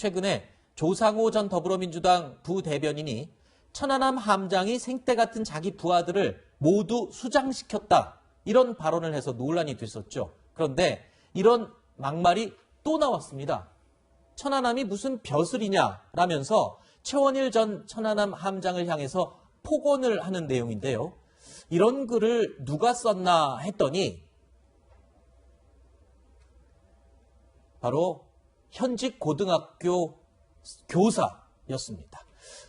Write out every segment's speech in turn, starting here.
최근에 조상호 전 더불어민주당 부대변인이 천안함 함장이 생때 같은 자기 부하들을 모두 수장시켰다. 이런 발언을 해서 논란이 됐었죠. 그런데 이런 막말이 또 나왔습니다. 천안함이 무슨 벼슬이냐라면서 최원일 전 천안함 함장을 향해서 폭언을 하는 내용인데요. 이런 글을 누가 썼나 했더니 바로 현직 고등학교 교사였습니다.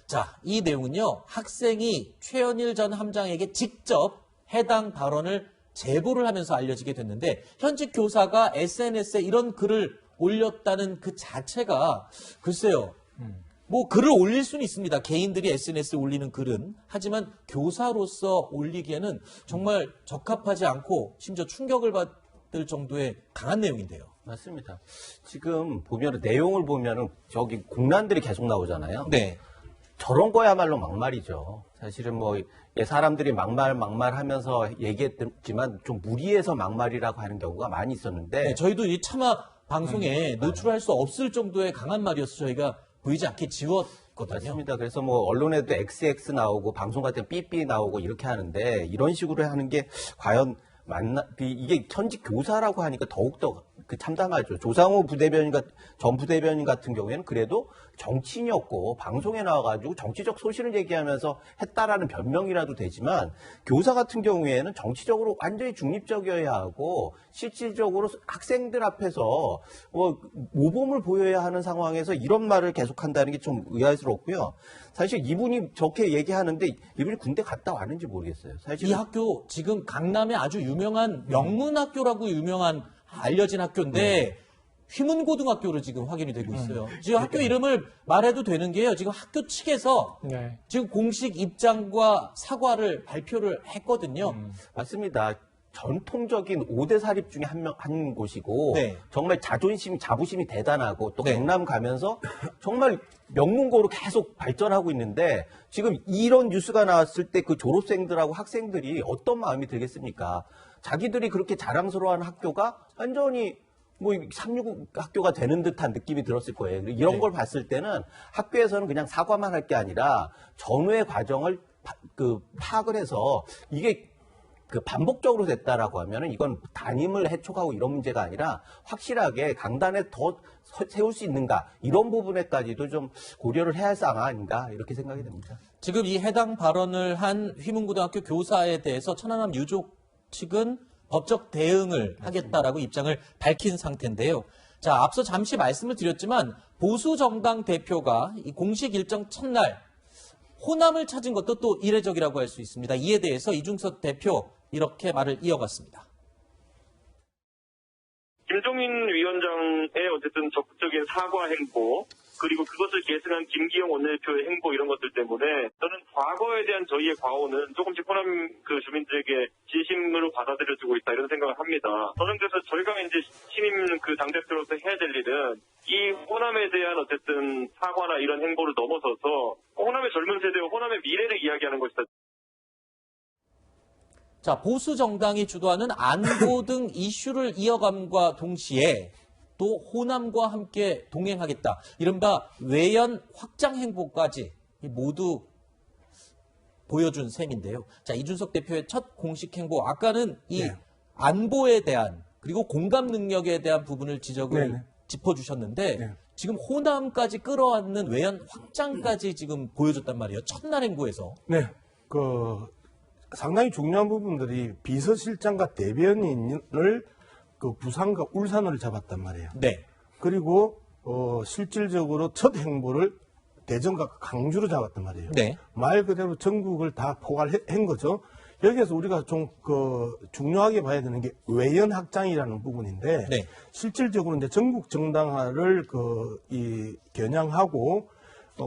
자, 이 내용은요, 학생이 최원일 전 함장에게 직접 해당 발언을 제보를 하면서 알려지게 됐는데, 현직 교사가 SNS에 이런 글을 올렸다는 그 자체가, 글쎄요, 뭐 글을 올릴 수는 있습니다. 개인들이 SNS에 올리는 글은. 하지만 교사로서 올리기에는 정말 적합하지 않고 심지어 충격을 받을 정도의 강한 내용인데요. 맞습니다. 지금 보면 내용을 보면은 저기 공란들이 계속 나오잖아요. 네. 저런 거야말로 막말이죠. 사실은 뭐 사람들이 막말하면서 얘기했지만 좀 무리해서 막말이라고 하는 경우가 많이 있었는데 네, 저희도 이 차마 방송에 노출할 수 없을 정도의 강한 말이어서 저희가 보이지 않게 지웠거든요. 맞습니다. 그래서 뭐 언론에도 XX 나오고 방송 같은 삐삐 나오고 이렇게 하는데 이런 식으로 하는 게 과연 맞나? 이게 현직 교사라고 하니까 더욱더 참담하죠. 조상호 전 부대변인 같은 경우에는 그래도 정치인이었고 방송에 나와가지고 정치적 소신을 얘기하면서 했다라는 변명이라도 되지만 교사 같은 경우에는 정치적으로 완전히 중립적이어야 하고 실질적으로 학생들 앞에서 뭐 모범을 보여야 하는 상황에서 이런 말을 계속한다는 게 좀 의아스럽고요. 사실 이분이 저렇게 얘기하는데 이분이 군대 갔다 왔는지 모르겠어요. 사실 이 학교 지금 강남에 아주 유명한 명문학교라고 유명한 알려진 학교인데 휘문고등학교로 지금 확인이 되고 있어요. 지금 학교 이름을 말해도 되는 게요. 지금 학교 측에서 지금 공식 입장과 사과를 발표를 했거든요. 맞습니다. 전통적인 5대 사립 중에 한 곳이고 네. 정말 자부심이 대단하고 또 네. 강남 가면서 정말 명문고로 계속 발전하고 있는데 지금 이런 뉴스가 나왔을 때 그 졸업생들하고 학생들이 어떤 마음이 들겠습니까? 자기들이 그렇게 자랑스러워하는 학교가 완전히 뭐 상류 학교가 되는 듯한 느낌이 들었을 거예요. 이런 걸 봤을 때는 학교에서는 그냥 사과만 할 게 아니라 전후의 과정을 파악을 해서 이게 반복적으로 됐다라고 하면은 이건 담임을 해촉하고 이런 문제가 아니라 확실하게 강단에 더 세울 수 있는가 이런 부분에까지도 좀 고려를 해야 할 사안 아닌가 이렇게 생각이 됩니다. 지금 이 해당 발언을 한 휘문고등학교 교사에 대해서 천안함 유족 측은 법적 대응을 하겠다라고 입장을 밝힌 상태인데요. 자, 앞서 잠시 말씀을 드렸지만 보수 정당 대표가 이 공식 일정 첫날 호남을 찾은 것도 또 이례적이라고 할 수 있습니다. 이에 대해서 이중섭 대표 이렇게 말을 이어갔습니다. 김종인 위원장의 어쨌든 적극적인 사과 행보 그리고 그것을 계승한 김기영 원내대표의 행보 이런 것들 때문에 저는 과거에 대한 저희의 과오는 조금씩 호남 주민들에게 진심으로 받아들여지고 있다 이런 생각을 합니다. 저는 그래서 저희가 이제 신임 당대표로서 해야 될 일은 이 호남에 대한 어쨌든 사과나 이런 행보를 넘어서서 호남의 젊은 세대와 호남의 미래를 이야기하는 것이다. 자, 보수 정당이 주도하는 안보 등 이슈를 이어감과 동시에 또 호남과 함께 동행하겠다. 이른바 외연 확장 행보까지 모두 보여준 셈인데요. 자, 이준석 대표의 첫 공식 행보. 아까는 이 안보에 대한 그리고 공감 능력에 대한 부분을 지적을 짚어주셨는데 지금 호남까지 끌어안는 외연 확장까지 지금 보여줬단 말이에요. 첫날 행보에서. 네. 상당히 중요한 부분들이 비서실장과 대변인을 부산과 울산을 잡았단 말이에요. 네. 그리고 실질적으로 첫 행보를 대전과 강주로 잡았단 말이에요. 네. 말 그대로 전국을 다 포괄한 거죠. 여기에서 우리가 좀 중요하게 봐야 되는 게 외연 확장이라는 부분인데 실질적으로 이제 전국 정당화를 겨냥하고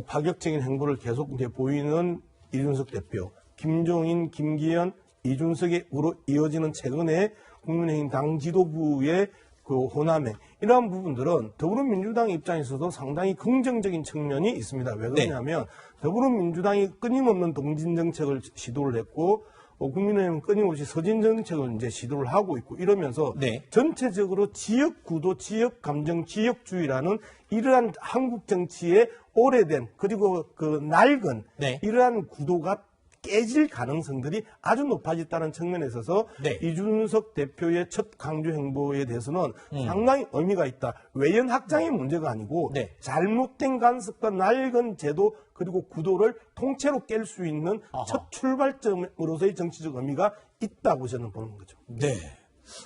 파격적인 행보를 계속 이제 보이는 이준석 대표. 김종인, 김기현, 이준석으로 이어지는 최근에 국민의힘 당 지도부의 호남에 이러한 부분들은 더불어민주당 입장에서도 상당히 긍정적인 측면이 있습니다. 왜 그러냐면 더불어민주당이 끊임없는 동진 정책을 시도를 했고 국민의힘은 끊임없이 서진 정책을 이제 시도를 하고 있고 이러면서 네. 전체적으로 지역 구도, 지역 감정, 지역주의라는 이러한 한국 정치의 오래된 그리고 그 낡은 네. 이러한 구도가 깨질 가능성들이 아주 높아졌다는 측면에 있어서 네. 이준석 대표의 첫 강조 행보에 대해서는 상당히 의미가 있다. 외연 확장의 문제가 아니고 네. 잘못된 간섭과 낡은 제도 그리고 구도를 통째로 깰 수 있는 아하. 첫 출발점으로서의 정치적 의미가 있다고 저는 보는 거죠. 네.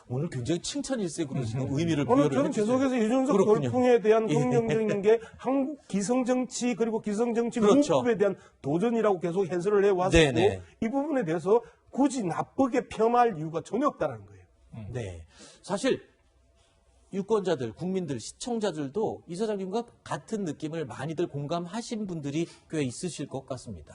오늘 굉장히 칭찬일색으로 지금 의미를 오늘 부여를 저는 해주세요. 계속해서 이준석 그렇군요. 돌풍에 대한 예. 긍정적인 게 한국 기성정치 그리고 기성정치 그렇죠. 문법에 대한 도전이라고 계속 해설을 해왔고 네네. 이 부분에 대해서 굳이 나쁘게 폄하할 이유가 전혀 없다는 거예요. 네. 사실 유권자들, 국민들, 시청자들도 이 사장님과 같은 느낌을 많이들 공감하신 분들이 꽤 있으실 것 같습니다.